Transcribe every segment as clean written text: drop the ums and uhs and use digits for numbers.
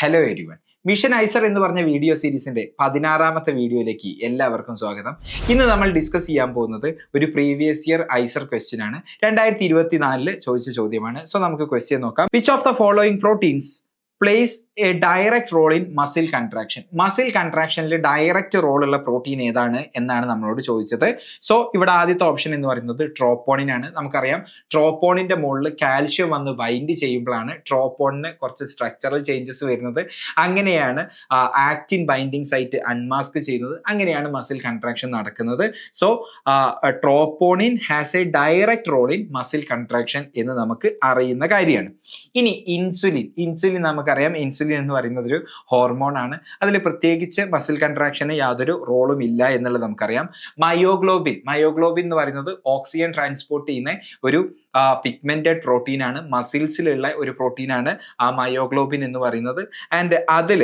Hello everyone. Mission IISER എന്ന് പറഞ്ഞ video സീരീസിന്റെ 16ാമത്തെ വീഡിയോയിലേക്ക് എല്ലാവർക്കും സ്വാഗതം. ഇന്ന് നമ്മൾ ഡിസ്കസ് ചെയ്യാൻ പോകുന്നത് ഒരു പ്രീവിയസ് ഇയർ ഐസർ ക്വസ്റ്റ്യൻ ആണ്. 2024 ചോദിച്ച ചോദ്യമാണ്. സോ നമുക്ക് ക്വസ്റ്റ്യൻ നോക്കാം. Which of the following proteins plays a direct role in muscle contraction? Muscle കൺട്രാക്ഷനിൽ ഡയറക്റ്റ് റോൾ ഉള്ള പ്രോട്ടീൻ ഏതാണ് എന്നാണ് നമ്മളോട് ചോദിച്ചത്. സോ ഇവിടെ ആദ്യത്തെ ഓപ്ഷൻ എന്ന് പറയുന്നത് ട്രോപ്പോണിൻ ആണ്. നമുക്കറിയാം ട്രോപ്പോണിന്റെ മുകളിൽ കാൽഷ്യം വന്ന് ബൈൻഡ് ചെയ്യുമ്പോഴാണ് ട്രോപ്പോണിന് കുറച്ച് സ്ട്രക്ചറൽ ചേഞ്ചസ് വരുന്നത്. അങ്ങനെയാണ് ആക്റ്റിൻ ബൈൻഡിങ് സൈറ്റ് അൺമാസ്ക് ചെയ്യുന്നത്. അങ്ങനെയാണ് മസിൽ കൺട്രാക്ഷൻ നടക്കുന്നത്. So troponin has a direct role in muscle contraction എന്ന് നമുക്ക് അറിയുന്ന കാര്യമാണ്. ഇനി ഇൻസുലിൻ നമുക്കറിയാം. ഇൻസുലിൻ എന്ന് പറയുന്നത് ഒരു ഹോർമോൺ ആണ്. അതിൽ പ്രത്യേകിച്ച് മസിൽ കൺട്രാക്ഷന് യാതൊരു റോളും ഇല്ല എന്നുള്ളത് നമുക്കറിയാം. മയോഗ്ലോബിൻ എന്ന് പറയുന്നത് ഓക്സിജൻ ട്രാൻസ്പോർട്ട് ചെയ്യുന്ന ഒരു പിഗ്മെന്റഡ് പ്രോട്ടീൻ ആണ്. മസിൽസിലുള്ള ഒരു പ്രോട്ടീൻ ആണ് ആ മയോഗ്ലോബിൻ എന്ന് പറയുന്നത്. ആൻഡ് അതിൽ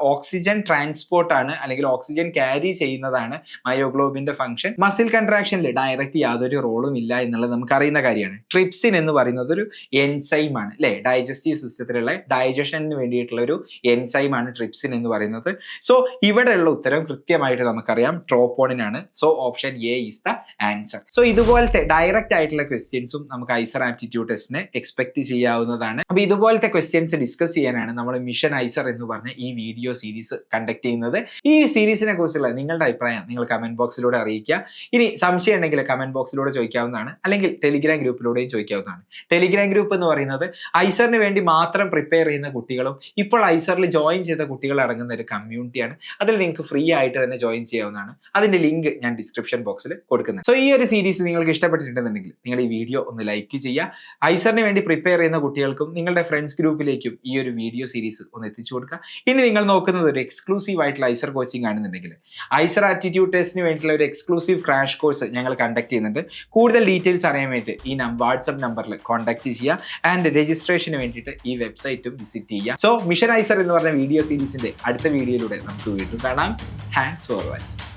ഓക്സിജൻ ട്രാൻസ്പോർട്ട് ആണ്, അല്ലെങ്കിൽ ഓക്സിജൻ ക്യാരി ചെയ്യുന്നതാണ് മയോഗ്ലോബിന്റെ ഫംഗ്ഷൻ. മസിൽ കൺട്രാക്ഷനിൽ ഡയറക്റ്റ് യാതൊരു റോളും ഇല്ല എന്നുള്ളത് നമുക്ക് അറിയുന്ന കാര്യമാണ്. ട്രിപ്സിൻ എന്ന് പറയുന്നത് ഒരു എൻസൈം ആണ്, അല്ലെ? ഡൈജസ്റ്റീവ് സിസ്റ്റത്തിലുള്ള ഡൈജഷന് വേണ്ടിയിട്ടുള്ള ഒരു എൻസൈം ആണ് ട്രിപ്സിൻ എന്ന് പറയുന്നത്. സോ ഇവിടെയുള്ള ഉത്തരം കൃത്യമായിട്ട് നമുക്കറിയാം ട്രോപ്പോണിൻ ആണ്. So option A is the answer. So ഇതുപോലത്തെ ഡയറക്റ്റ് ആയിട്ടുള്ള ക്വസ്റ്റ്യൻസും നമുക്ക് ഐസർ ആപ്റ്റിറ്റ്യൂഡ് ടെസ്റ്റിന് എക്സ്പെക്ട് ചെയ്യാവുന്നതാണ്. അപ്പൊ ഇതുപോലത്തെ ക്വസ്റ്റ്യൻസ് ഡിസ്കസ് ചെയ്യാനാണ് നമ്മൾ മിഷൻ ഐസർ എന്ന് പറഞ്ഞ ഈ വീഡിയോ സീരീസ് കണ്ടക്ട് ചെയ്യുന്നത്. ഈ സീരീസിനെ കുറിച്ചുള്ള നിങ്ങളുടെ അഭിപ്രായം നിങ്ങൾ കമന്റ് ബോക്സിലൂടെ അറിയിക്കുക. ഇനി സംശയം ഉണ്ടെങ്കിൽ കമന്റ് ബോക്സിലൂടെ ചോദിക്കാവുന്നതാണ്, അല്ലെങ്കിൽ ടെലിഗ്രാം ഗ്രൂപ്പിലൂടെയും ചോദിക്കാവുന്നതാണ്. ടെലിഗ്രാം ഗ്രൂപ്പ് എന്ന് പറയുന്നത് ഐസറിന് വേണ്ടി മാത്രം പ്രിപ്പയർ ചെയ്യുന്ന കുട്ടികളും ഇപ്പോൾ ഐസറിൽ ജോയിൻ ചെയ്ത കുട്ടികൾ അടങ്ങുന്ന ഒരു കമ്മ്യൂണിറ്റിയാണ്. അതിൽ നിങ്ങൾക്ക് ഫ്രീ ആയിട്ട് തന്നെ ജോയിൻ ചെയ്യാവുന്നതാണ്. അതിന്റെ ലിങ്ക് ഞാൻ ഡിസ്ക്രിപ്ഷൻ ബോക്സിൽ കൊടുക്കുന്നത്. സോ ഈ ഒരു സീരീസ് നിങ്ങൾക്ക് ഇഷ്ടപ്പെട്ടിട്ടുണ്ടെന്നുണ്ടെങ്കിൽ നിങ്ങൾ ഈ വീഡിയോ ഒന്ന് ലൈക്ക് ചെയ്യുക. ഐസറിന് വേണ്ടി പ്രിപ്പയർ ചെയ്യുന്ന കുട്ടികൾക്കും നിങ്ങളുടെ ഫ്രണ്ട്സ് ഗ്രൂപ്പിലേക്കും ഈ ഒരു വീഡിയോ സീരീസ് ഒന്ന് എത്തിച്ചു കൊടുക്കുക. ഇനി നിങ്ങൾ നോക്കുന്നത് ഒരു എക്സ്ക്ലൂസീവ് ആയിട്ടുള്ള ഐസർ കോച്ചിങ് ആണെന്നുണ്ടെങ്കിൽ ഐസർ ആപ്റ്റിറ്റ്യൂഡ് ടെസ്റ്റിന് വേണ്ടിയിട്ടുള്ള ഒരു എക്സ്ക്ലൂസീവ് ക്രാഷ് കോഴ്സ് ഞങ്ങൾ കണ്ടക്ട് ചെയ്യുന്നുണ്ട്. കൂടുതൽ ഡീറ്റെയിൽസ് അറിയാൻ വേണ്ടി ഈ വാട്സ്ആപ്പ് നമ്പറിൽ കോൺടാക്ട് ചെയ്യുക. ആൻഡ് രജിസ്ട്രേഷന് വേണ്ടിയിട്ട് ഈ വെബ്സൈറ്റും വിസിറ്റ് ചെയ്യുക. സോ മിഷൻ ഐസർ എന്ന് പറഞ്ഞ വീഡിയോ സീരീസിന്റെ അടുത്ത വീഡിയോയിലൂടെ നമുക്ക് വീണ്ടും കാണാം. Thanks for watching.